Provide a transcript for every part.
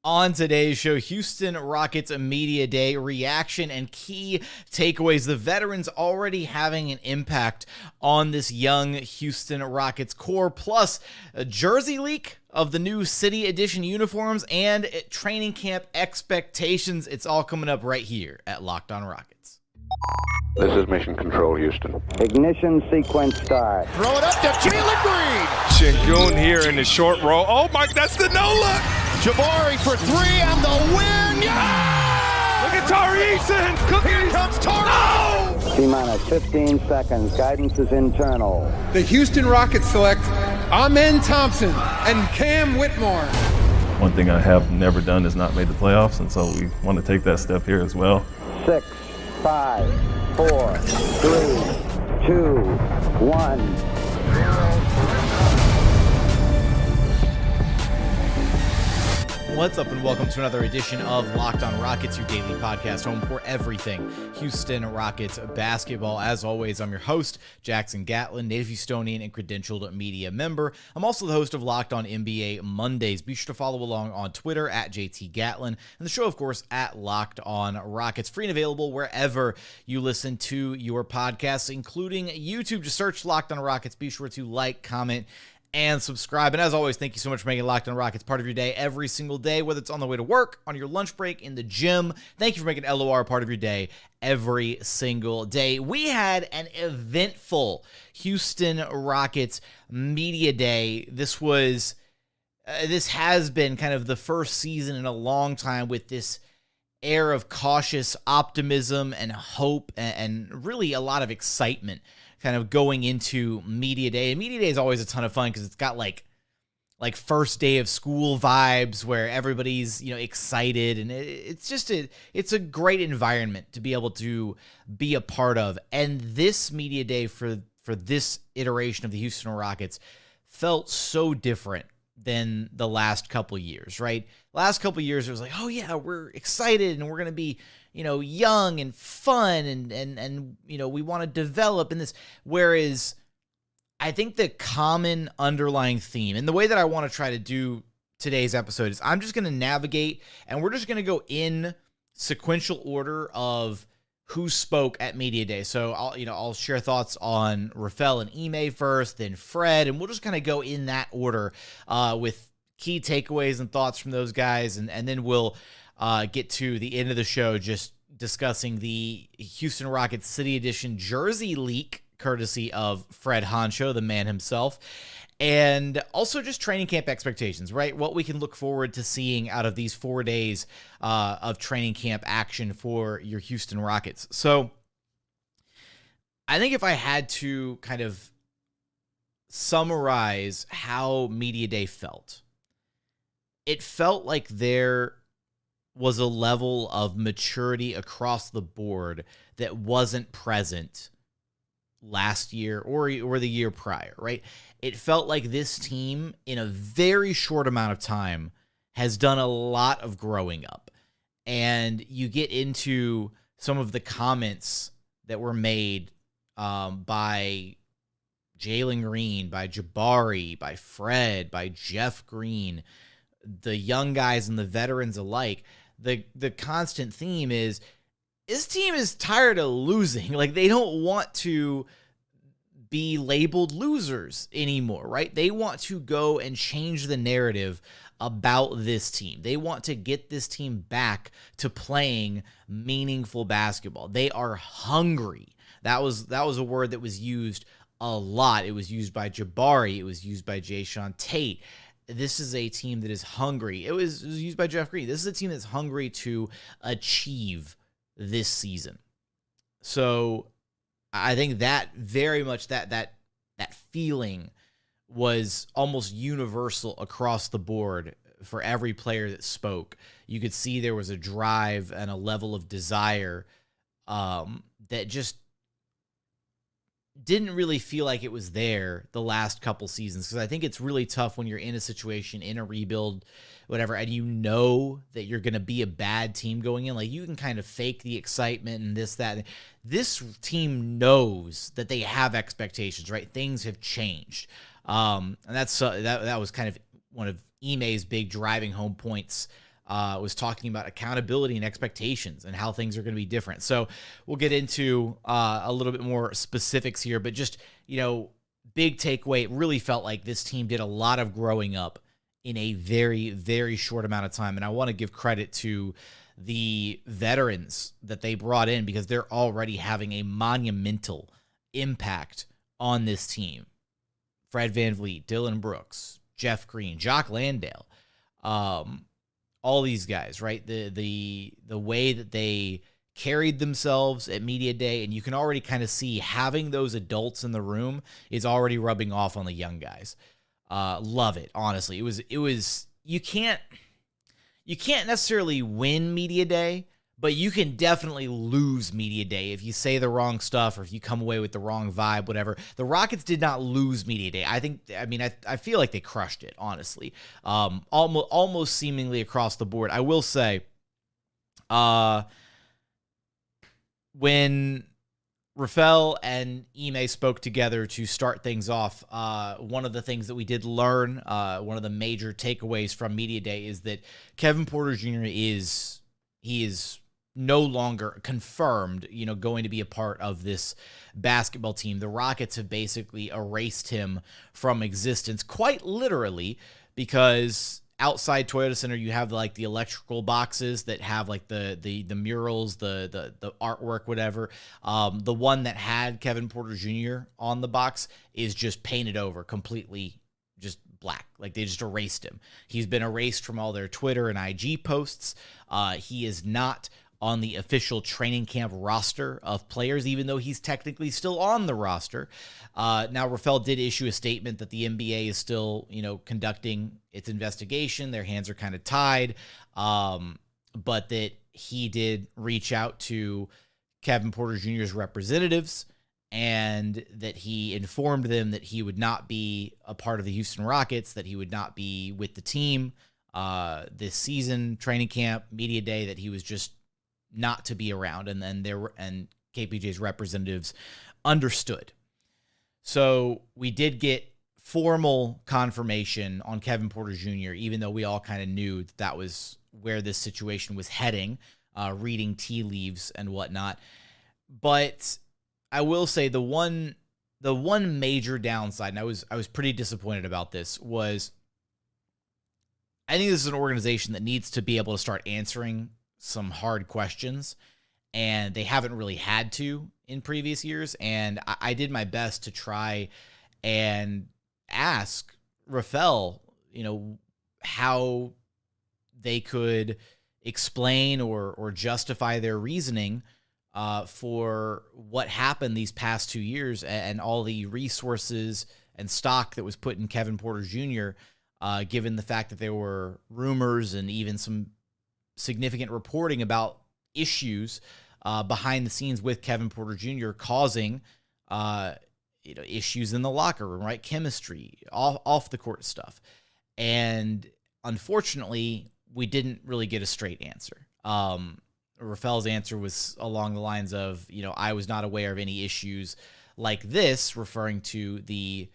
On today's show, Houston Rockets Media Day reaction and key takeaways. The veterans already having an impact on this young Houston Rockets core, plus a jersey leak of the new City Edition uniforms and training camp expectations. It's all coming up right here at Locked On Rockets. This is Mission Control, Houston. Ignition sequence start. Throw it up to Jalen Green. Sengun here in the short row. Oh my, that's the no-look. Jabari for three and the win. Yeah! Look at Tari, Eason. Here comes Tari. No! T-minus 15 seconds. Guidance is internal. The Houston Rockets select Thompson and Cam Whitmore. One thing I have never done is not made the playoffs, and so we want to take that step here as well. 6, 5, 4, 3, 2, 1. What's up, and welcome to another edition of Locked On Rockets, your daily podcast home for everything Houston Rockets basketball. As always, I'm your host, Jackson Gatlin, native Houstonian and credentialed media member. I'm also the host of Locked On NBA Mondays. Be sure to follow along on Twitter at JT Gatlin, and the show, of course, at Locked On Rockets. Free and available wherever you listen to your podcasts, including YouTube. Just search Locked On Rockets. Be sure to like, comment, and subscribe. And as always, thank you so much for making Locked On Rockets part of your day every single day, whether it's on the way to work, on your lunch break, in the gym. Thank you for making LOR part of your day every single day. We had an eventful Houston Rockets Media Day. This has been kind of the first season in a long time with this air of cautious optimism and hope and really a lot of excitement kind of going into Media Day. And Media Day is always a ton of fun because it's got like first day of school vibes where everybody's, excited, and it's a great environment to be able to be a part of. And this Media Day for this iteration of the Houston Rockets felt so different than the last couple years, right? Last couple years it was like, oh yeah, we're excited and we're going to be young and fun and we want to develop in this. Whereas I think the common underlying theme, and the way that I want to try to do today's episode, is I'm just going to navigate and we're just going to go in sequential order of who spoke at Media Day. So I'll share thoughts on Rafael and Ime first, then Fred, and we'll just kind of go in that order with key takeaways and thoughts from those guys, and then we'll get to the end of the show just discussing the Houston Rockets City Edition jersey leak, courtesy of Fred Honcho, the man himself, and also just training camp expectations, right? What we can look forward to seeing out of these 4 days of training camp action for your Houston Rockets. So I think if I had to kind of summarize how Media Day felt, it felt like there was a level of maturity across the board that wasn't present last year or the year prior, right? It felt like this team, in a very short amount of time, has done a lot of growing up. And you get into some of the comments that were made by Jalen Green, by Jabari, by Fred, by Jeff Green, the young guys and the veterans alike. The constant theme is this team is tired of losing. Like, they don't want to be labeled losers anymore, right? They want to go and change the narrative about this team. They want to get this team back to playing meaningful basketball. They are hungry. That was a word that was used a lot. It was used by Jabari. It was used by Jae'Sean Tate. This is a team that is hungry. It was used by Jeff Green. This is a team that's hungry to achieve this season. So I think that very much that feeling was almost universal across the board for every player that spoke. You could see there was a drive and a level of desire that just didn't really feel like it was there the last couple seasons, because I think it's really tough when you're in a situation, in a rebuild, whatever, and you know that you're going to be a bad team going in. Like, you can kind of fake the excitement and this, that. This team knows that they have expectations, right? Things have changed. And that was kind of one of Ime's big driving home points was talking about accountability and expectations and how things are going to be different. So we'll get into a little bit more specifics here, but just, big takeaway, it really felt like this team did a lot of growing up in a very, very short amount of time. And I want to give credit to the veterans that they brought in because they're already having a monumental impact on this team. Fred VanVleet, Dillon Brooks, Jeff Green, Jock Landale, all these guys, right? The way that they carried themselves at media day, and you can already kind of see having those adults in the room is already rubbing off on the young guys. Love it, honestly. It was you can't necessarily win media day, but you can definitely lose media day if you say the wrong stuff or if you come away with the wrong vibe, whatever. The Rockets did not lose media day. I feel like they crushed it, honestly. Almost seemingly across the board. I will say, when Rafael and Ime spoke together to start things off, one of the things that we did learn, one of the major takeaways from media day is that Kevin Porter Jr. is no longer confirmed, going to be a part of this basketball team. The Rockets have basically erased him from existence, quite literally, because outside Toyota Center, you have like the electrical boxes that have like the murals, the artwork, whatever. The one that had Kevin Porter Jr. on the box is just painted over completely, just black. Like they just erased him. He's been erased from all their Twitter and IG posts. He is not on the official training camp roster of players, even though he's technically still on the roster. Now, Rafael did issue a statement that the NBA is still, conducting its investigation. Their hands are kind of tied, but that he did reach out to Kevin Porter Jr.'s representatives and that he informed them that he would not be a part of the Houston Rockets, that he would not be with the team this season, training camp, media day, that he was just not to be around, and then KPJ's representatives understood. So we did get formal confirmation on Kevin Porter Jr., even though we all kind of knew that was where this situation was heading, reading tea leaves and whatnot. But I will say the one major downside, and I was pretty disappointed about this, was I think this is an organization that needs to be able to start answering some hard questions, and they haven't really had to in previous years. And I did my best to try and ask Rafael, how they could explain or justify their reasoning for what happened these past 2 years and all the resources and stock that was put in Kevin Porter Jr., given the fact that there were rumors and even some significant reporting about issues behind the scenes with Kevin Porter Jr. causing issues in the locker room, right? Chemistry, off the court stuff. And unfortunately, we didn't really get a straight answer. Rafael's answer was along the lines of, I was not aware of any issues like this, referring to the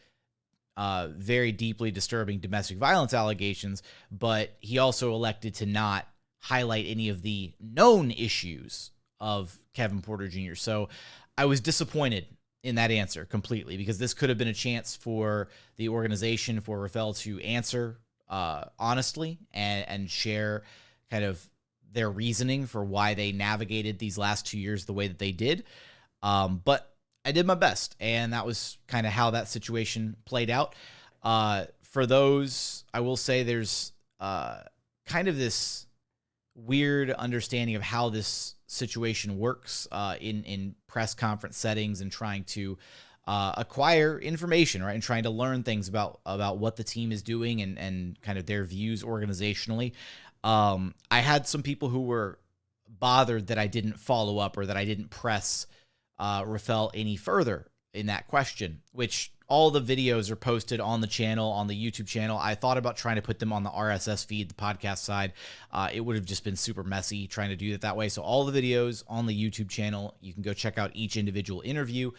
very deeply disturbing domestic violence allegations, but he also elected to not highlight any of the known issues of Kevin Porter Jr. So I was disappointed in that answer completely, because this could have been a chance for the organization, for Rafael to answer honestly and share kind of their reasoning for why they navigated these last 2 years the way that they did. But I did my best, and that was kind of how that situation played out. For those, I will say there's kind of this weird understanding of how this situation works in press conference settings and trying to acquire information, right? And trying to learn things about what the team is doing and kind of their views organizationally. I had some people who were bothered that I didn't follow up or that I didn't press Rafael any further in that question, which all the videos are posted on the channel, on the YouTube channel. I thought about trying to put them on the RSS feed, the podcast side. It would have just been super messy trying to do it that way. So all the videos on the YouTube channel, you can go check out each individual interview.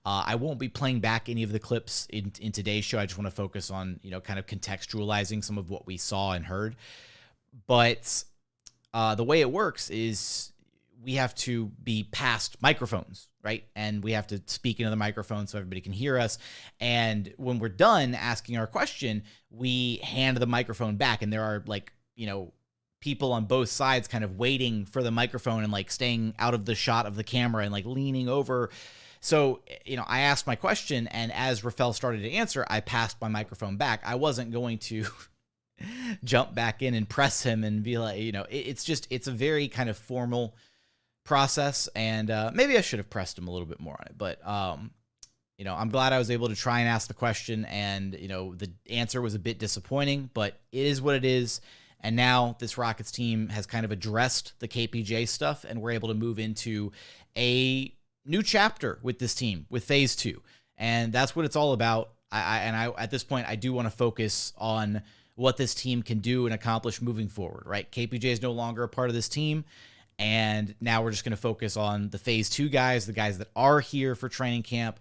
I won't be playing back any of the clips in today's show. I just want to focus on, kind of contextualizing some of what we saw and heard. But the way it works is we have to be past microphones, right? And we have to speak into the microphone so everybody can hear us. And when we're done asking our question, we hand the microphone back. And there are people on both sides kind of waiting for the microphone and staying out of the shot of the camera and leaning over. So, I asked my question, and as Rafael started to answer, I passed my microphone back. I wasn't going to jump back in and press him and be like, it's a very kind of formal process, and maybe I should have pressed him a little bit more on it, but I'm glad I was able to try and ask the question, and the answer was a bit disappointing, but it is what it is. And now this Rockets team has kind of addressed the KPJ stuff, and we're able to move into a new chapter with this team, with phase 2, and that's what it's all about. I at this point I do want to focus on what this team can do and accomplish moving forward, right? KPJ is no longer a part of this team. And now we're just going to focus on the phase 2 guys, the guys that are here for training camp.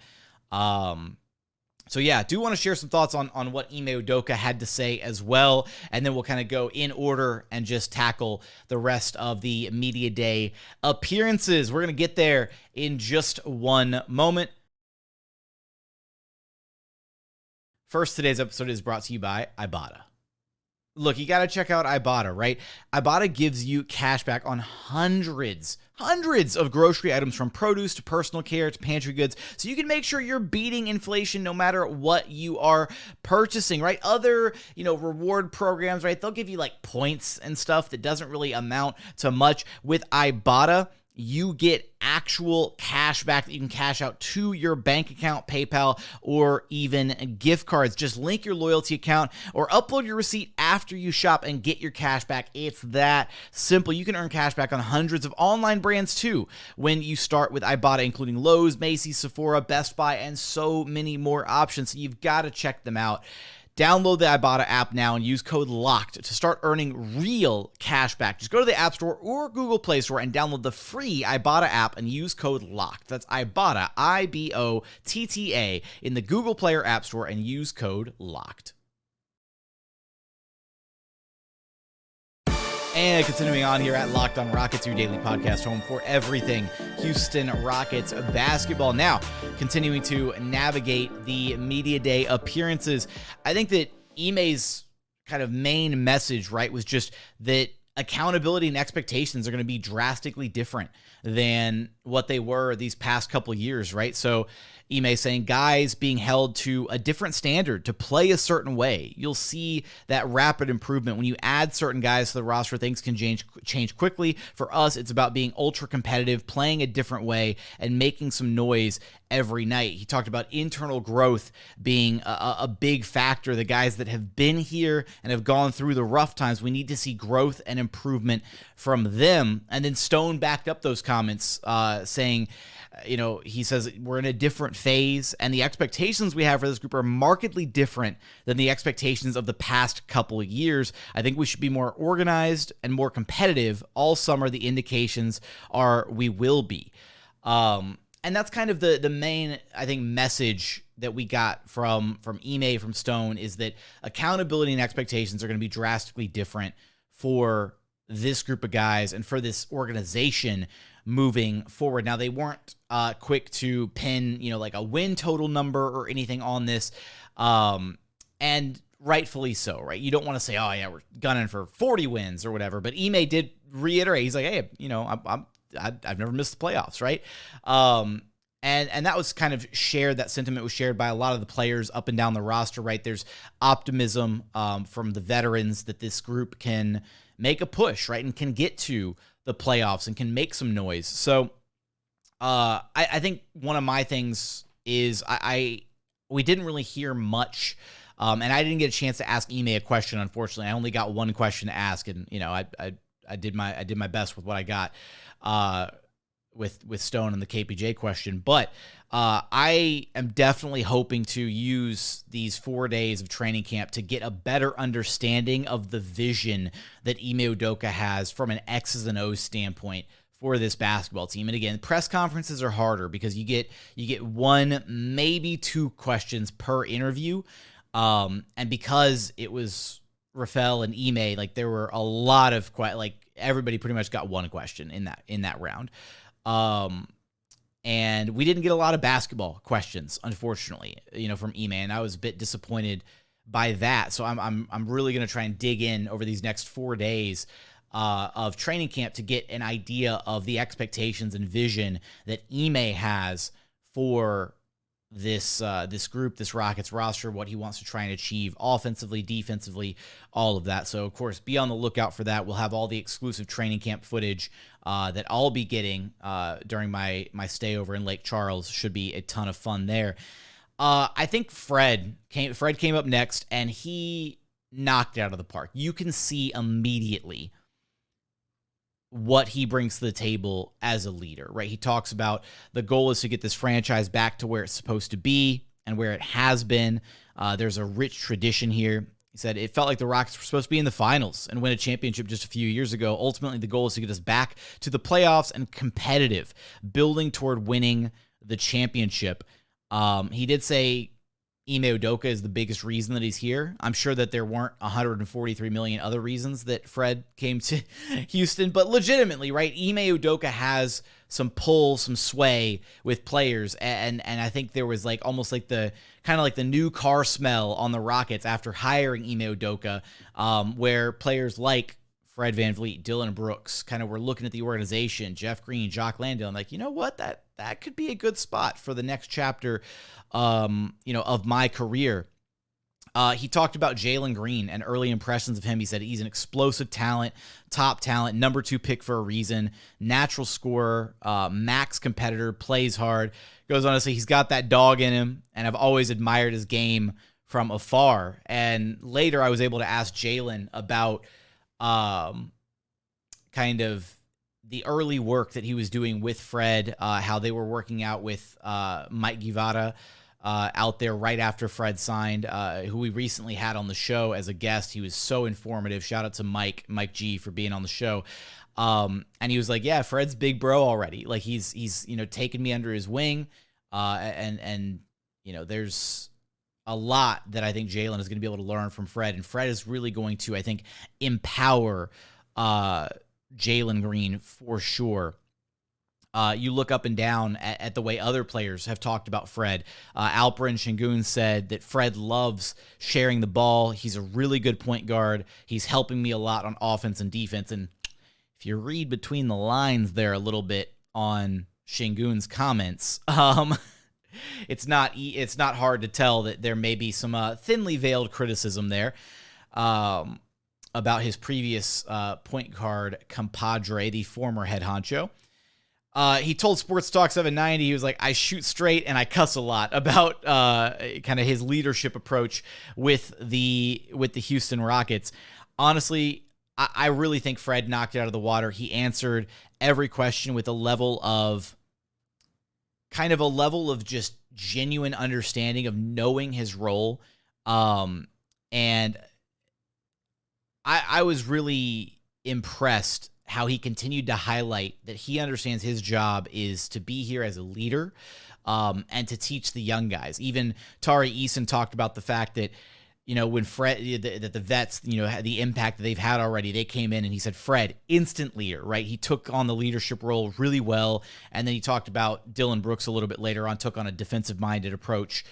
So yeah, I do want to share some thoughts on what Ime Udoka had to say as well. And then we'll kind of go in order and just tackle the rest of the media day appearances. We're going to get there in just one moment. First, today's episode is brought to you by Ibotta. Look, you got to check out Ibotta, right? Ibotta gives you cash back on hundreds of grocery items, from produce to personal care to pantry goods, so you can make sure you're beating inflation no matter what you are purchasing, right? Other, reward programs, right? They'll give you points and stuff that doesn't really amount to much. With Ibotta, you get actual cash back that you can cash out to your bank account, PayPal, or even gift cards. Just link your loyalty account or upload your receipt after you shop and get your cash back. It's that simple. You can earn cash back on hundreds of online brands too when you start with Ibotta, including Lowe's, Macy's, Sephora, Best Buy, and so many more options. So you've got to check them out. Download the Ibotta app now and use code LOCKED to start earning real cash back. Just go to the App Store or Google Play Store and download the free Ibotta app and use code LOCKED. That's Ibotta, IBOTTA, in the Google Play or App Store, and use code LOCKED. And continuing on here at Locked On Rockets, your daily podcast home for everything Houston Rockets basketball. Now, continuing to navigate the media day appearances, I think that Ime's kind of main message, right, was just that accountability and expectations are going to be drastically different than what they were these past couple years, right? So Ime saying guys being held to a different standard to play a certain way. You'll see that rapid improvement when you add certain guys to the roster. Things can change quickly. For us, it's about being ultra competitive, playing a different way, and making some noise every night. He talked about internal growth being a big factor. The guys that have been here and have gone through the rough times, we need to see growth and improvement from them. And then Stone backed up those comments, saying, he says we're in a different phase, and the expectations we have for this group are markedly different than the expectations of the past couple of years. I think we should be more organized and more competitive. All summer, the indications are we will be. And that's kind of the main, I think, message that we got from Ime, from Stone, is that accountability and expectations are going to be drastically different for this group of guys and for this organization moving forward. Now, they weren't quick to pin, a win total number or anything on this, and rightfully so, right? You don't want to say, oh yeah, we're gunning for 40 wins or whatever, but Ime did reiterate, he's like, hey, I've never missed the playoffs, right? And that was kind of shared, that sentiment was shared by a lot of the players up and down the roster, right? There's optimism from the veterans that this group can make a push, right? And can get to the playoffs and can make some noise. So I think one of my things is we didn't really hear much, and I didn't get a chance to ask Ime a question, unfortunately. I only got one question to ask, and I did my best with what I got with Stone and the KPJ question. But I am definitely hoping to use these 4 days of training camp to get a better understanding of the vision that Ime Udoka has from an X's and O's standpoint for this basketball team. And again, press conferences are harder because you get one, maybe two questions per interview. And because it was Rafael and Ime, there were a lot of everybody pretty much got one question in that round. And we didn't get a lot of basketball questions, unfortunately, from Ime, and I was a bit disappointed by that. So I'm really going to try and dig in over these next 4 days of training camp to get an idea of the expectations and vision that Ime has for this group, this Rockets roster, what he wants to try and achieve offensively, defensively, all of that. So, of course, be on the lookout for that. We'll have all the exclusive training camp footage that I'll be getting during my stay over in Lake Charles. Should be a ton of fun there. I think Fred came up next, and he knocked it out of the park. You can see immediately what he brings to the table as a leader, right? He talks about the goal is to get this franchise back to where it's supposed to be and where it has been. There's a rich tradition here. He said, it felt like the Rockets were supposed to be in the finals and win a championship just a few years ago. Ultimately, the goal is to get us back to the playoffs and competitive, building toward winning the championship. He did say Ime Udoka is the biggest reason that he's here. I'm sure that there weren't 143 million other reasons that Fred came to Houston, but legitimately, right? Ime Udoka has some pull, some sway with players, and I think there was almost like the new car smell on the Rockets after hiring Ime Udoka, where players like Fred VanVleet, Dillon Brooks kind of were looking at the organization, Jeff Green, Jock Landale, and like, you know what, that could be a good spot for the next chapter of my career. He talked about Jalen Green and early impressions of him. He said he's an explosive talent, top talent, number 2 pick for a reason, natural scorer, max competitor, plays hard. Goes on to say he's got that dog in him, and I've always admired his game from afar. And later I was able to ask Jalen about kind of the early work that he was doing with Fred, how they were working out with Mike Guevara out there right after Fred signed, who we recently had on the show as a guest. He was so informative. Shout out to Mike G for being on the show. And he was like, yeah, Fred's big bro already. Like he's taken me under his wing. And there's a lot that I think Jalen is going to be able to learn from Fred. And Fred is really going to, I think, empower Jalen Green for sure. You look up and down at the way other players have talked about Fred. Alperen Sengun said that Fred loves sharing the ball. He's a really good point guard. He's helping me a lot on offense and defense. And if you read between the lines there a little bit on Sengun's comments, it's not hard to tell that there may be some thinly veiled criticism there about his previous point guard compadre, the former head honcho. He told Sports Talk 790, he was like, I shoot straight and I cuss a lot, about kind of his leadership approach with the Houston Rockets. Honestly, I really think Fred knocked it out of the water. He answered every question with a level of just genuine understanding of knowing his role. And I was really impressed how he continued to highlight that he understands his job is to be here as a leader, and to teach the young guys. Even Tari Eason talked about the fact that, when Fred, that the vets, had the impact that they've had already. They came in and he said, Fred, instant leader, right? He took on the leadership role really well. And then he talked about Dillon Brooks a little bit later on, took on a defensive-minded approach,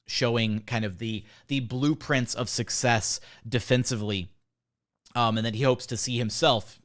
showing kind of the blueprints of success defensively. And then he hopes to see himself,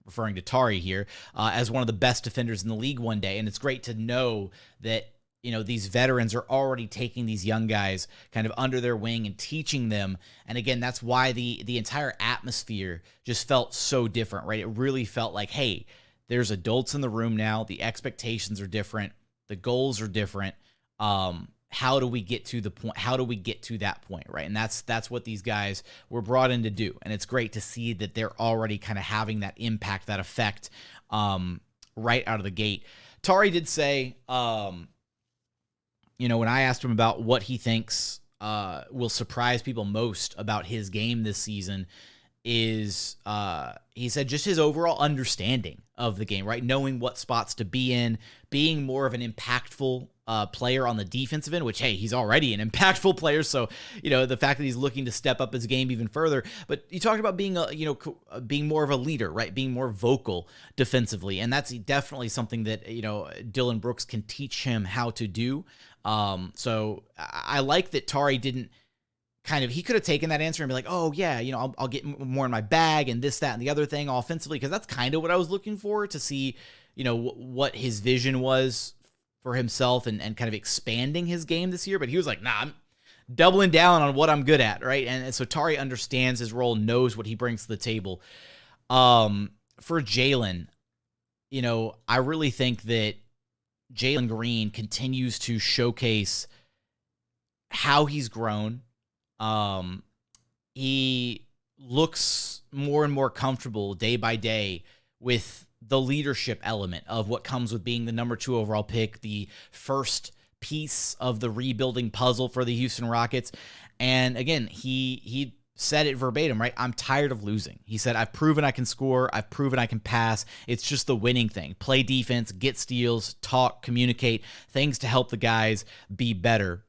referring to Tari here, as one of the best defenders in the league one day. And it's great to know that, these veterans are already taking these young guys kind of under their wing and teaching them. And again, that's why the entire atmosphere just felt so different, right? It really felt like, hey, there's adults in the room now. The expectations are different. The goals are different. How do we get to the point? How do we get to that point, right? And that's what these guys were brought in to do. And it's great to see that they're already kind of having that impact, that effect, right out of the gate. Tari did say, when I asked him about what he thinks will surprise people most about his game this season, is, he said, just his overall understanding of the game, right? Knowing what spots to be in, being more of an impactful player on the defensive end, which, hey, he's already an impactful player. So, the fact that he's looking to step up his game even further. But you talked about being, being more of a leader, right? Being more vocal defensively. And that's definitely something that, Dillon Brooks can teach him how to do. So I like that Tari didn't he could have taken that answer and be like, oh yeah, I'll get more in my bag and this, that, and the other thing offensively. Cause that's kind of what I was looking for, to see, what his vision was for himself and kind of expanding his game this year. But he was like, nah, I'm doubling down on what I'm good at. Right. And so Tari understands his role, knows what he brings to the table. For Jalen, I really think that Jalen Green continues to showcase how he's grown. He looks more and more comfortable day by day with the leadership element of what comes with being the number 2 overall pick, the first piece of the rebuilding puzzle for the Houston Rockets. And again, he said it verbatim, right? I'm tired of losing. He said, I've proven I can score. I've proven I can pass. It's just the winning thing. Play defense, get steals, talk, communicate, things to help the guys be better.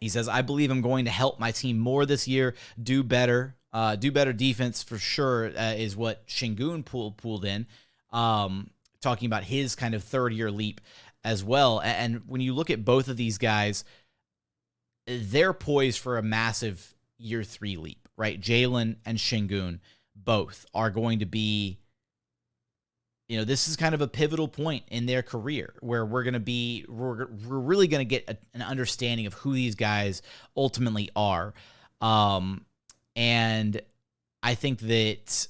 He says, I believe I'm going to help my team more this year, do better defense for sure, is what Sengun pulled in, talking about his kind of third-year leap as well. And when you look at both of these guys, they're poised for a massive year 3 leap, right? Jalen and Sengun both are going to be, this is kind of a pivotal point in their career where we're really going to get an understanding of who these guys ultimately are. And I think that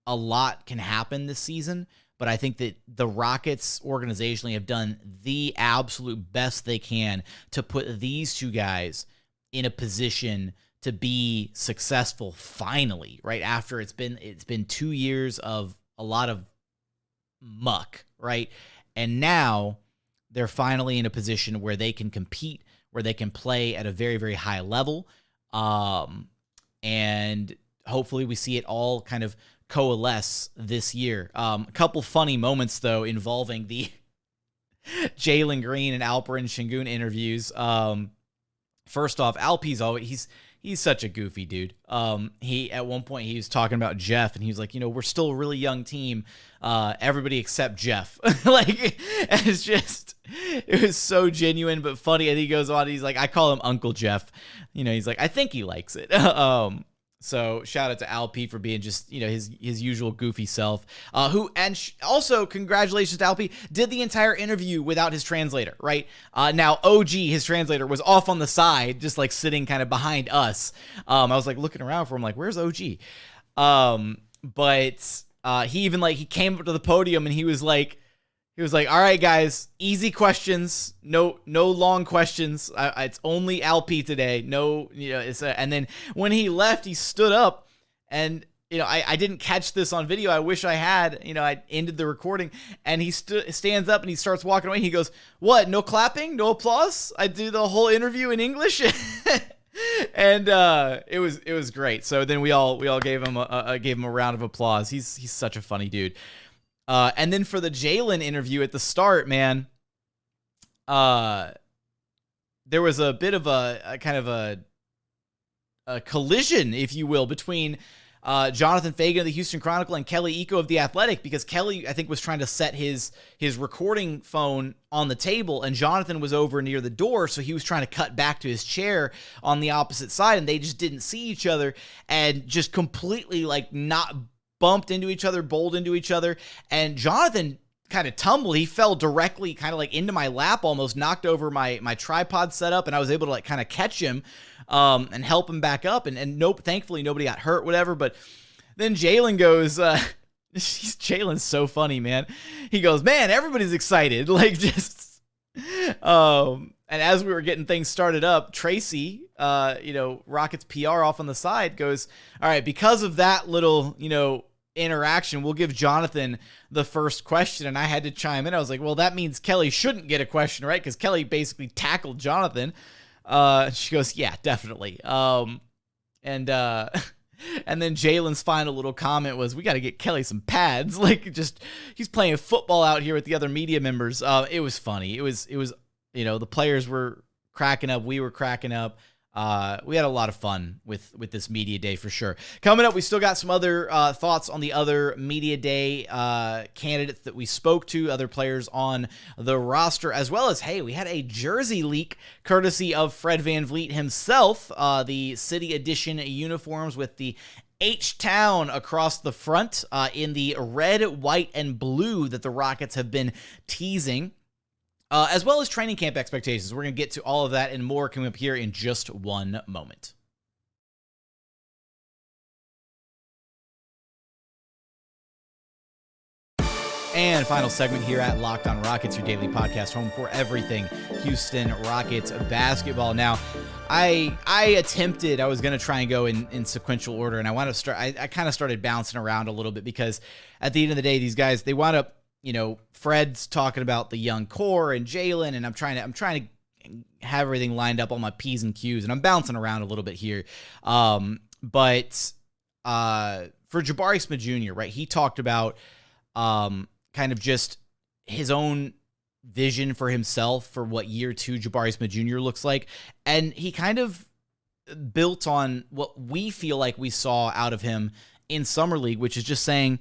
a lot can happen this season, but I think that the Rockets organizationally have done the absolute best they can to put these two guys in a position to be successful finally, right? After it's been 2 years of a lot of muck, right? And now they're finally in a position where they can compete, where they can play at a very, very high level. And hopefully we see it all kind of coalesce this year. A couple funny moments though involving the Jalen Green and Alperen Sengun interviews. First off, Alp's always he's such a goofy dude. He at one point he was talking about Jeff and he was like, we're still a really young team. Everybody except Jeff. It was so genuine but funny. And he goes on, he's like, I call him Uncle Jeff. He's like, I think he likes it. So shout out to Alp for being just, his usual goofy self, also congratulations to Alp, did the entire interview without his translator, right? Now OG, his translator, was off on the side, just like sitting kind of behind us. I was like looking around for him, like, where's OG? But he even he came up to the podium and he was like, all right, guys, easy questions. No long questions. It's only Alp today. And then when he left, he stood up and, I didn't catch this on video. I wish I had, I ended the recording and he stands up and he starts walking away. He goes, what? No clapping? No applause? I do the whole interview in English. And it was great. So then we all gave him a round of applause. He's such a funny dude. And then for the Jalen interview at the start, man, there was a bit of a kind of a collision, if you will, between Jonathan Fagan of the Houston Chronicle and Kelly Iko of The Athletic, because Kelly, I think, was trying to set his recording phone on the table, and Jonathan was over near the door, so he was trying to cut back to his chair on the opposite side, and they just didn't see each other, and just completely, not bumped into each other, bowled into each other, and Jonathan kind of tumbled. He fell directly kind of into my lap, almost knocked over my tripod setup, and I was able to kind of catch him and help him back up, and nope, thankfully nobody got hurt, whatever. But then Jalen goes, Jalen's so funny, man. He goes, man, everybody's excited. And as we were getting things started up, Tracy, Rockets PR off on the side, goes, all right, because of that little, interaction, we'll give Jonathan the first question. And I had to chime in. I was like, well, that means Kelly shouldn't get a question, right? Because Kelly basically tackled Jonathan. She goes, yeah, definitely. And and then Jalen's final little comment was, "We got to get Kelly some pads." Like, just he's playing football out here with the other media members. It was funny. It was the players were cracking up. We were cracking up. We had a lot of fun with this media day for sure. Coming up, we still got some other thoughts on the other media day candidates that we spoke to, other players on the roster, as well as, hey, we had a jersey leak courtesy of Fred VanVleet himself, the City Edition uniforms with the H-Town across the front in the red, white, and blue that the Rockets have been teasing. As well as training camp expectations. We're going to get to all of that and more coming up here in just one moment. And final segment here at Locked On Rockets, your daily podcast home for everything Houston Rockets basketball. Now, I was going to try and go in sequential order, and I kind of started bouncing around a little bit because at the end of the day, these guys, they wound up, Fred's talking about the young core and Jalen, and I'm trying to have everything lined up on my P's and Q's, and I'm bouncing around a little bit here. But for Jabari Smith Jr., right, he talked about kind of just his own vision for himself for what year 2 Jabari Smith Jr. looks like, and he kind of built on what we feel like we saw out of him in Summer League, which is just saying,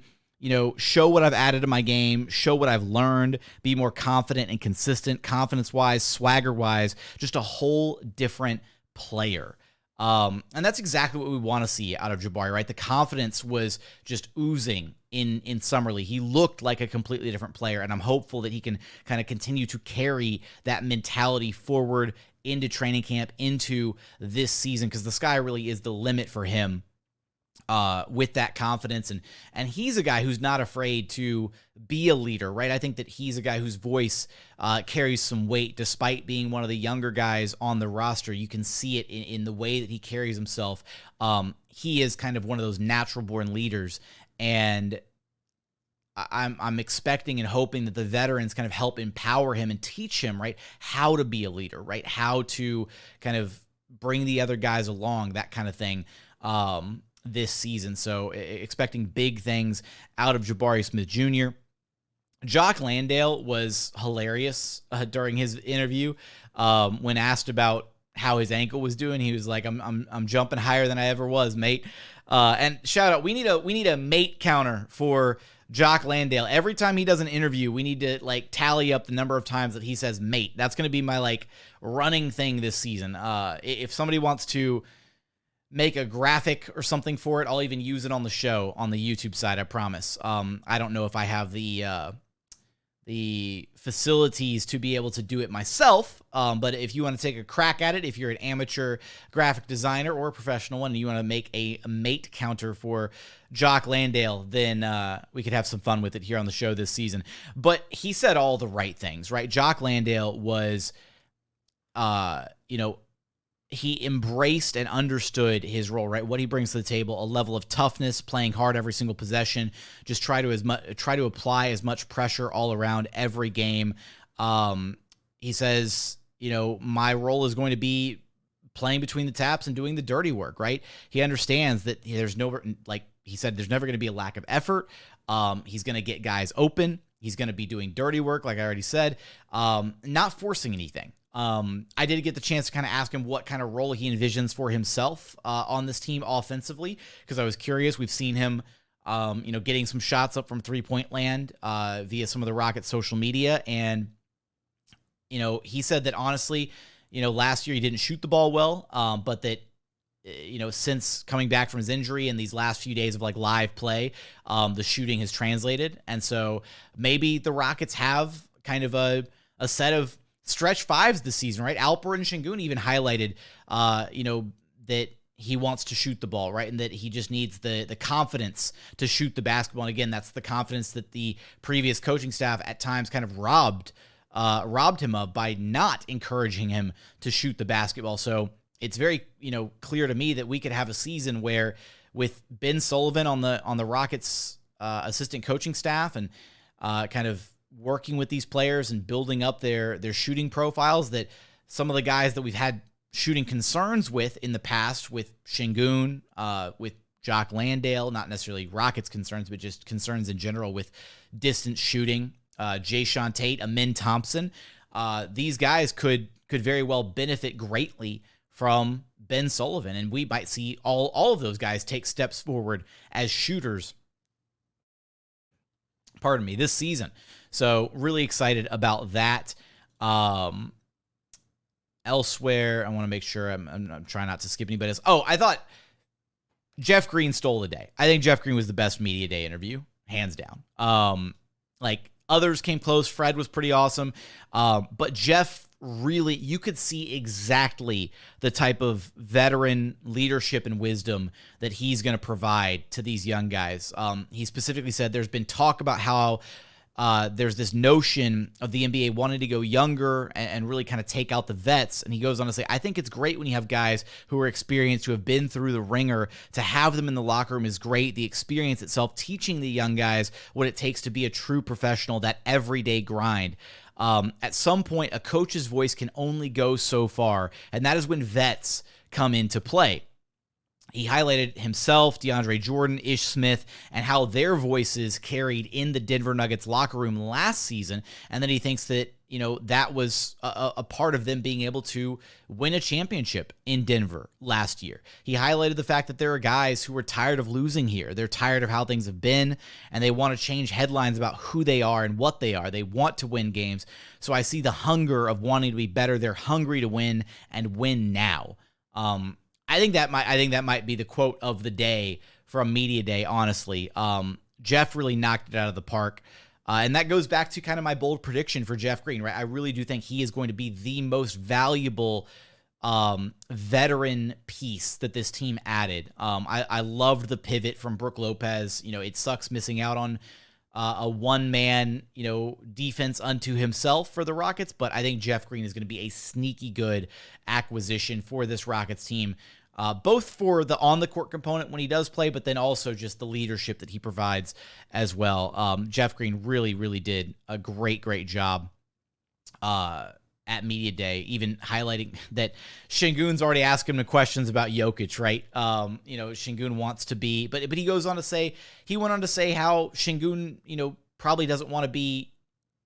show what I've added to my game, show what I've learned, be more confident and consistent, confidence-wise, swagger-wise, just a whole different player. And that's exactly what we want to see out of Jabari, right? The confidence was just oozing in Summer League. He looked like a completely different player, and I'm hopeful that he can kind of continue to carry that mentality forward into training camp, into this season, because the sky really is the limit for him. With that confidence, and he's a guy who's not afraid to be a leader, right? I think that he's a guy whose voice carries some weight, despite being one of the younger guys on the roster. You can see it in the way that he carries himself. He is kind of one of those natural-born leaders, and I'm expecting and hoping that the veterans kind of help empower him and teach him, right, how to be a leader, right, how to kind of bring the other guys along, that kind of thing. This season. So expecting big things out of Jabari Smith Jr. Jock Landale was hilarious during his interview when asked about how his ankle was doing. He was like, I'm jumping higher than I ever was, mate. And shout out, we need a mate counter for Jock Landale. Every time he does an interview, we need to tally up the number of times that he says mate. That's going to be my running thing this season. If somebody wants to make a graphic or something for it, I'll even use it on the show, on the YouTube side, I promise. I don't know if I have the facilities to be able to do it myself, but if you want to take a crack at it, if you're an amateur graphic designer or a professional one, and you want to make a mate counter for Jock Landale, then we could have some fun with it here on the show this season. But he said all the right things, right? Jock Landale was, he embraced and understood his role, right? What he brings to the table, a level of toughness, playing hard every single possession, just try to apply as much pressure all around every game. He says, my role is going to be playing between the taps and doing the dirty work, right? He understands that there's he said, there's never going to be a lack of effort. He's going to get guys open. He's going to be doing dirty work, like I already said, not forcing anything. I did get the chance to kind of ask him what kind of role he envisions for himself on this team offensively, because I was curious. We've seen him, getting some shots up from three-point land via some of the Rockets' social media, and he said that honestly, last year he didn't shoot the ball well, but that since coming back from his injury and these last few days of live play, the shooting has translated, and so maybe the Rockets have kind of a set of stretch fives this season, right? Alperen Sengun even highlighted, that he wants to shoot the ball, right? And that he just needs the confidence to shoot the basketball. And again, that's the confidence that the previous coaching staff at times kind of robbed him of by not encouraging him to shoot the basketball. So it's very, clear to me that we could have a season where, with Ben Sullivan on the Rockets assistant coaching staff and kind of working with these players and building up their shooting profiles, that some of the guys that we've had shooting concerns with in the past with Sengun, with Jock Landale, not necessarily Rockets concerns, but just concerns in general with distance shooting. Jae'Sean Tate, Amin Thompson. These guys could very well benefit greatly from Ben Sullivan, and we might see all of those guys take steps forward as shooters, this season. So really excited about that. Elsewhere, I want to make sure I'm trying not to skip anybody else. Oh, I thought Jeff Green stole the day. I think Jeff Green was the best media day interview, hands down. Like others came close. Fred was pretty awesome. But Jeff really, you could see exactly the type of veteran leadership and wisdom that he's going to provide to these young guys. He specifically said there's been talk about how there's this notion of the NBA wanting to go younger and really kind of take out the vets. And he goes on to say, I think it's great when you have guys who are experienced, who have been through the ringer. To have them in the locker room is great. The experience itself, teaching the young guys what it takes to be a true professional, that everyday grind. At some point, a coach's voice can only go so far, and that is when vets come into play. He highlighted himself, DeAndre Jordan, Ish Smith, and how their voices carried in the Denver Nuggets locker room last season. And then he thinks that, that was a part of them being able to win a championship in Denver last year. He highlighted the fact that there are guys who are tired of losing here. They're tired of how things have been, and they want to change headlines about who they are and what they are. They want to win games. So I see the hunger of wanting to be better. They're hungry to win and win now. I think that might be the quote of the day from Media Day, honestly. Jeff really knocked it out of the park. And that goes back to kind of my bold prediction for Jeff Green, right? I really do think he is going to be the most valuable veteran piece that this team added. I loved the pivot from Brook Lopez. It sucks missing out on a one-man, defense unto himself for the Rockets, but I think Jeff Green is going to be a sneaky good acquisition for this Rockets team. Both for the on-the-court component when he does play, but then also just the leadership that he provides as well. Jeff Green really, really did a great job at Media Day, even highlighting that Sengun's already asked him the questions about Jokic, right? Sengun wants to be, but he goes on to say, he went on to say how Sengun, probably doesn't want to be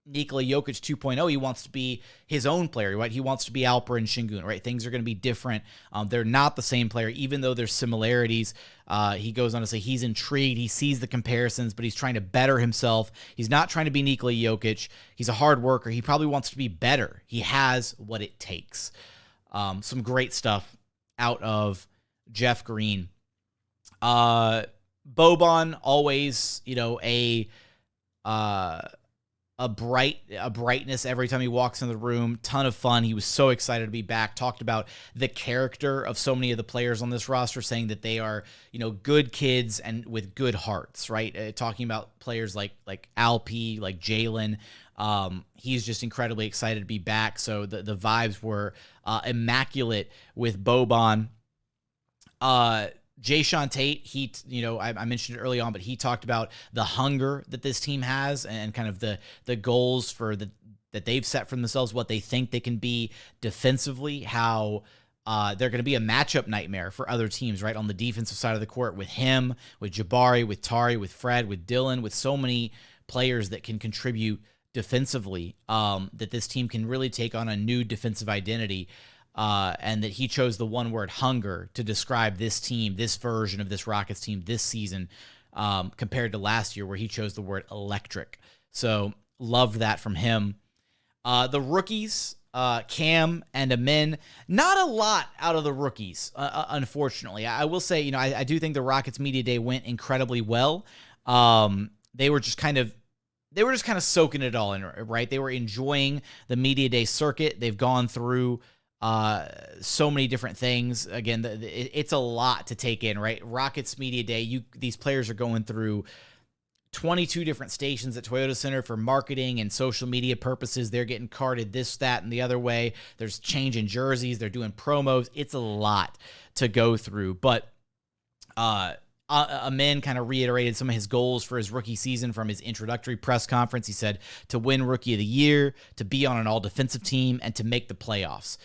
Nikola Jokic 2.0. He wants to be his own player, right? He wants to be Alperen Sengun, right? Things are going to be different. They're not the same player, even though there's similarities. He goes on to say he's intrigued. He sees the comparisons, but he's trying to better himself. He's not trying to be Nikola Jokic. He's a hard worker. He probably wants to be better. He has what it takes. Some great stuff out of Jeff Green. Boban, always, a brightness every time he walks in the room. Ton of fun. He was so excited to be back. Talked about the character of so many of the players on this roster, saying that they are, good kids and with good hearts, right? Talking about players like Alp, like Jalen. He's just incredibly excited to be back. So the vibes were immaculate with Boban. Jae'Sean Tate, I mentioned it early on, but he talked about the hunger that this team has and kind of the goals that they've set for themselves, what they think they can be defensively, how they're going to be a matchup nightmare for other teams, right? On the defensive side of the court with him, with Jabari, with Tari, with Fred, with Dillon, with so many players that can contribute defensively, that this team can really take on a new defensive identity. And that he chose the one word hunger to describe this team, this version of this Rockets team this season, compared to last year where he chose the word electric. So loved that from him. The rookies, Cam and Amin, not a lot out of the rookies, unfortunately. I will say, I do think the Rockets Media Day went incredibly well. They were just kind of soaking it all in, right? They were enjoying the Media Day circuit. They've gone through so many different things. Again, it's a lot to take in, right? Rockets Media Day, these players are going through 22 different stations at Toyota Center for marketing and social media purposes. They're getting carded this, that, and the other way. There's change in jerseys. They're doing promos. It's a lot to go through. But Amin kind of reiterated some of his goals for his rookie season from his introductory press conference. He said to win Rookie of the Year, to be on an all-defensive team, and to make the playoffs.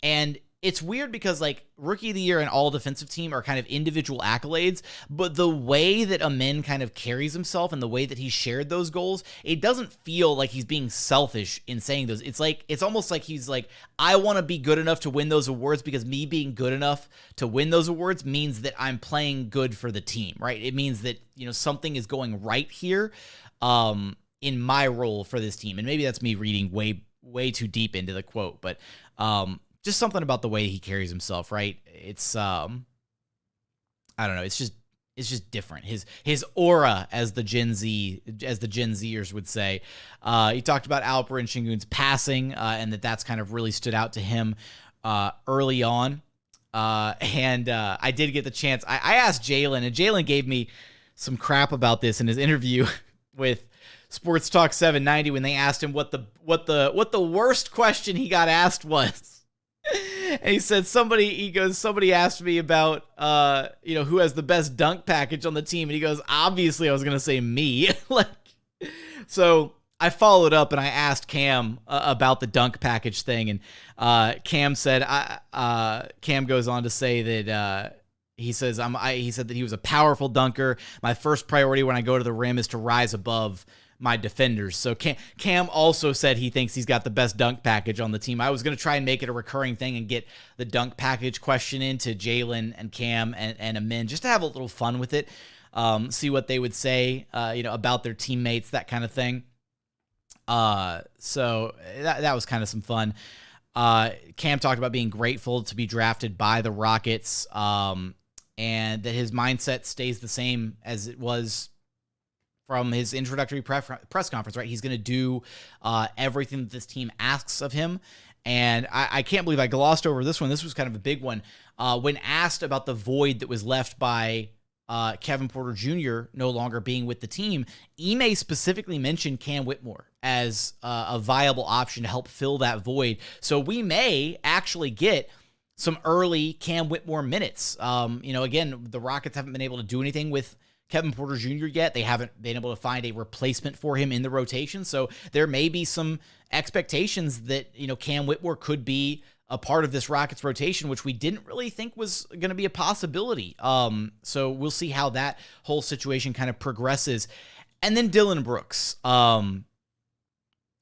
And it's weird because, like, Rookie of the Year and All Defensive Team are kind of individual accolades, but the way that Amin kind of carries himself and the way that he shared those goals, it doesn't feel like he's being selfish in saying those. It's almost like he's like, I want to be good enough to win those awards because me being good enough to win those awards means that I'm playing good for the team, right? It means that, something is going right here in my role for this team. And maybe that's me reading way too deep into the quote, but just something about the way he carries himself, right? It's I don't know, it's just different. His aura, as the Gen Zers would say. He talked about Alperen Sengun's passing, and that's kind of really stood out to him early on. And I did get the chance. I asked Jalen, and Jalen gave me some crap about this in his interview with Sports Talk 790 when they asked him what the worst question he got asked was. And he said somebody asked me about who has the best dunk package on the team, and he goes, obviously I was gonna say me. So I followed up and I asked Cam about the dunk package thing, and Cam said Cam goes on to say that he said that he was a powerful dunker. My first priority when I go to the rim is to rise above my defenders. So Cam also said he thinks he's got the best dunk package on the team. I was going to try and make it a recurring thing and get the dunk package question into Jalen and Cam and Amin, just to have a little fun with it, see what they would say, about their teammates, that kind of thing. So that was kind of some fun. Cam talked about being grateful to be drafted by the Rockets, and that his mindset stays the same as it was from his introductory press conference, right? He's going to do everything that this team asks of him. And I can't believe I glossed over this one. This was kind of a big one. When asked about the void that was left by Kevin Porter Jr. no longer being with the team, Ime specifically mentioned Cam Whitmore as a viable option to help fill that void. So we may actually get some early Cam Whitmore minutes. Again, the Rockets haven't been able to do anything with Kevin Porter Jr. yet. They haven't been able to find a replacement for him in the rotation. So there may be some expectations that, Cam Whitmore could be a part of this Rockets rotation, which we didn't really think was going to be a possibility. So we'll see how that whole situation kind of progresses. And then Dillon Brooks.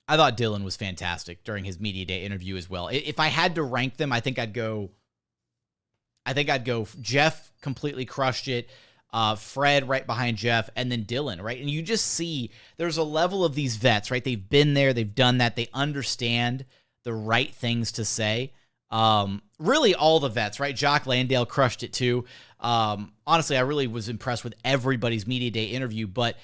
I thought Dillon was fantastic during his media day interview as well. If I had to rank them, I think I'd go Jeff completely crushed it. Fred right behind Jeff, and then Dillon, right? And you just see there's a level of these vets, right? They've been there, they've done that, they understand the right things to say. Really all the vets, right? Jock Landale crushed it too. Honestly, I really was impressed with everybody's media day interview, but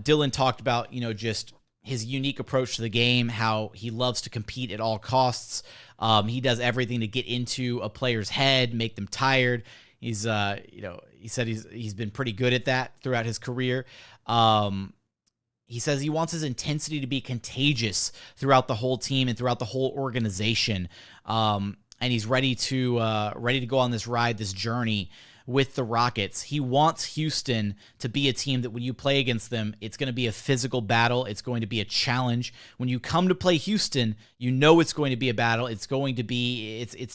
Dillon talked about, just his unique approach to the game, how he loves to compete at all costs. He does everything to get into a player's head, make them tired. He's, he said he's been pretty good at that throughout his career. He says he wants his intensity to be contagious throughout the whole team and throughout the whole organization. And he's ready to go on this ride, this journey with the Rockets. He wants Houston to be a team that when you play against them, it's going to be a physical battle. It's going to be a challenge. When you come to play Houston, it's going to be a battle. It's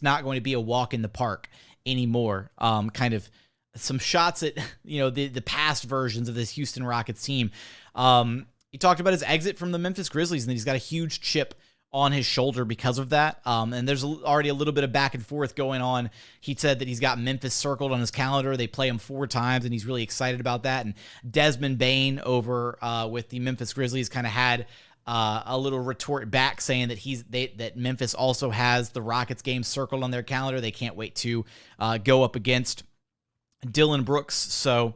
not going to be a walk in the park anymore. Kind of some shots at the past versions of this Houston Rockets team. He talked about his exit from the Memphis Grizzlies and that he's got a huge chip on his shoulder because of that. And there's already a little bit of back and forth going on. He said that he's got Memphis circled on his calendar. They play him 4 times and he's really excited about that. And Desmond Bane over with the Memphis Grizzlies kind of had a little retort back saying that that Memphis also has the Rockets game circled on their calendar. They can't wait to go up against Dillon Brooks. So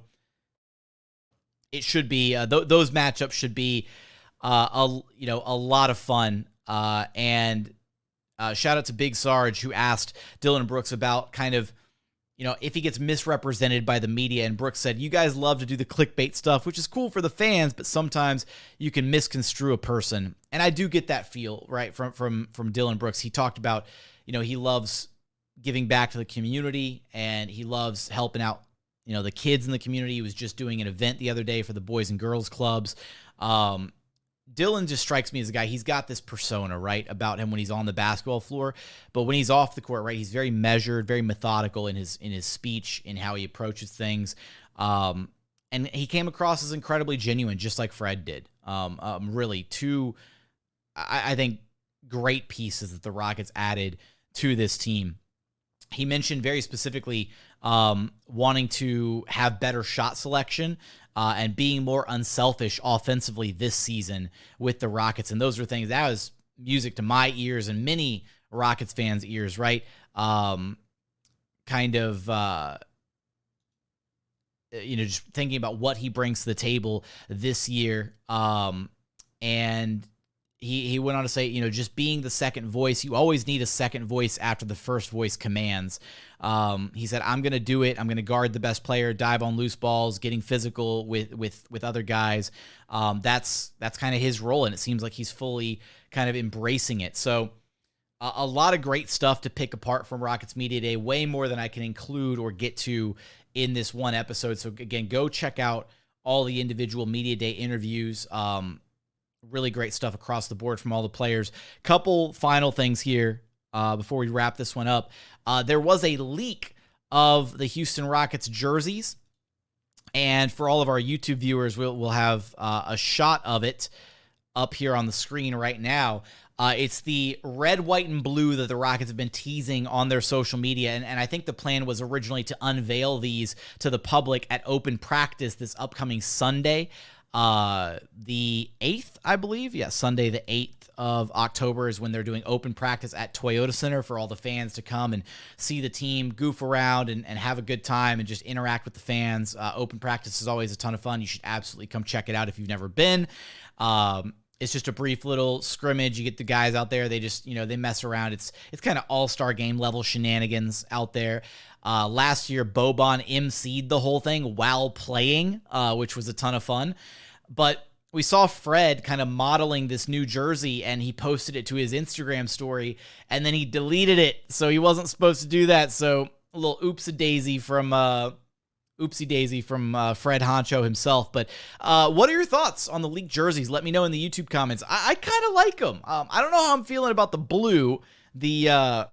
it should be those matchups should be a lot of fun. And shout out to Big Sarge, who asked Dillon Brooks about kind of, if he gets misrepresented by the media. And Brooks said, you guys love to do the clickbait stuff, which is cool for the fans, but sometimes you can misconstrue a person. And I do get that feel, right, from Dillon Brooks. He talked about, he loves giving back to the community and he loves helping out, the kids in the community. He was just doing an event the other day for the Boys and Girls Clubs. Dillon just strikes me as a guy, he's got this persona, right, about him when he's on the basketball floor, but when he's off the court, right, he's very measured, very methodical in his speech, in how he approaches things, and he came across as incredibly genuine, just like Fred did. Really, two, I think, great pieces that the Rockets added to this team. He mentioned very specifically wanting to have better shot selection and being more unselfish offensively this season with the Rockets. And those are things that was music to my ears and many Rockets fans' ears, right? Just thinking about what he brings to the table this year. And he went on to say, just being the second voice, you always need a second voice after the first voice commands. He said, I'm going to do it. I'm going to guard the best player, dive on loose balls, getting physical with other guys. That's kind of his role, and it seems like he's fully kind of embracing it. So a lot of great stuff to pick apart from Rockets Media Day, way more than I can include or get to in this one episode. So again, go check out all the individual Media Day interviews. Really great stuff across the board from all the players. Couple final things here before we wrap this one up. There was a leak of the Houston Rockets jerseys, and for all of our YouTube viewers, we'll have a shot of it up here on the screen right now. It's the red, white, and blue that the Rockets have been teasing on their social media, and I think the plan was originally to unveil these to the public at open practice this upcoming Sunday. The 8th, I believe. Yeah, Sunday the 8th of October is when they're doing open practice at Toyota Center for all the fans to come and see the team goof around and have a good time and just interact with the fans. Open practice is always a ton of fun. You should absolutely come check it out if you've never been. It's just a brief little scrimmage. You get the guys out there. They just, they mess around. It's kind of all-star game level shenanigans out there. Last year, Boban emceed the whole thing while playing, which was a ton of fun. But we saw Fred kind of modeling this new jersey, and he posted it to his Instagram story, and then he deleted it. So he wasn't supposed to do that. So a little oopsie-daisy from Fred Honcho himself. But what are your thoughts on the leaked jerseys? Let me know in the YouTube comments. I kind of like them. I don't know how I'm feeling about the blue, the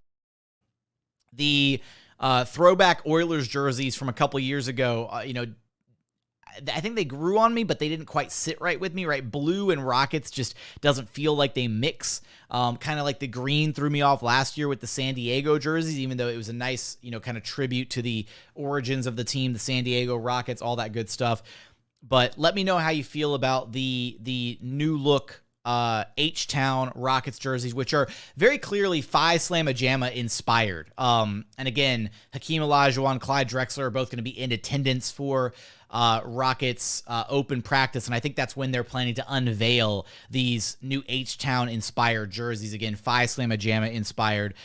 throwback Oilers jerseys from a couple years ago. I think they grew on me, but they didn't quite sit right with me, right? Blue and Rockets just doesn't feel like they mix. Kind of like the green threw me off last year with the San Diego jerseys, even though it was a nice, kind of tribute to the origins of the team, the San Diego Rockets, all that good stuff. But let me know how you feel about the new look H-Town Rockets jerseys, which are very clearly Phi Slamma Jamma inspired. And again, Hakeem Olajuwon, Clyde Drexler are both going to be in attendance for Rockets open practice, and I think that's when they're planning to unveil these new H-Town inspired jerseys. Again, Phi Slamma Jamma inspired.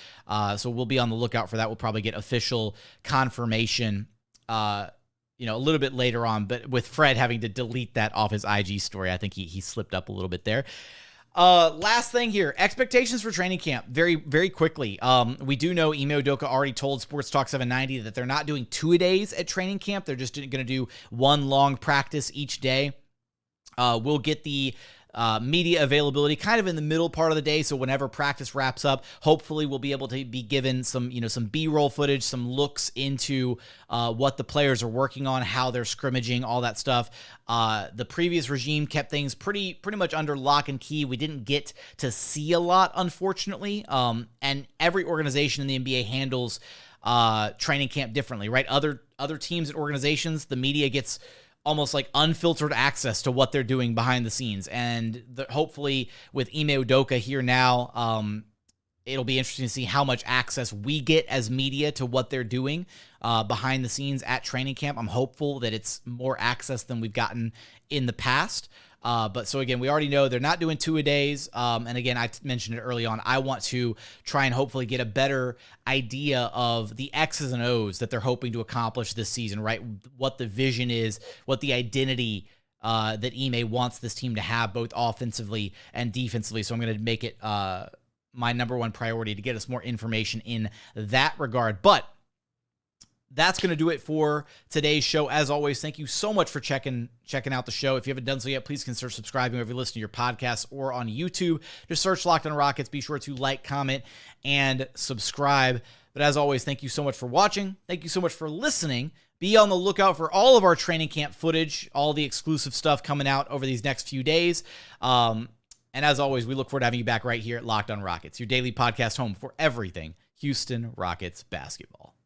So we'll be on the lookout for that. We'll probably get official confirmation a little bit later on, but with Fred having to delete that off his IG story, I think he slipped up a little bit there. Last thing here, expectations for training camp, very, very quickly. We do know Ime Udoka already told Sports Talk 790 that they're not doing two-a-days at training camp. They're just going to do one long practice each day. We'll get the media availability kind of in the middle part of the day, so whenever practice wraps up, hopefully we'll be able to be given some B-roll footage, some looks into what the players are working on, how they're scrimmaging, all that stuff. The previous regime kept things pretty much under lock and key. We didn't get to see a lot, unfortunately, and every organization in the NBA handles training camp differently, right? Other teams and organizations, the media gets almost like unfiltered access to what they're doing behind the scenes. And hopefully with Ime Udoka here now, it'll be interesting to see how much access we get as media to what they're doing behind the scenes at training camp. I'm hopeful that it's more access than we've gotten in the past. But so again, we already know they're not doing two-a-days. And again, I mentioned it early on. I want to try and hopefully get a better idea of the X's and O's that they're hoping to accomplish this season, right? What the vision is, what the identity that Ime wants this team to have, both offensively and defensively. So I'm going to make it my number one priority to get us more information in that regard. But that's going to do it for today's show. As always, thank you so much for checking out the show. If you haven't done so yet, please consider subscribing if you listen to your podcasts or on YouTube. Just search Locked On Rockets. Be sure to like, comment, and subscribe. But as always, thank you so much for watching. Thank you so much for listening. Be on the lookout for all of our training camp footage, all the exclusive stuff coming out over these next few days. And as always, we look forward to having you back right here at Locked On Rockets, your daily podcast home for everything Houston Rockets basketball.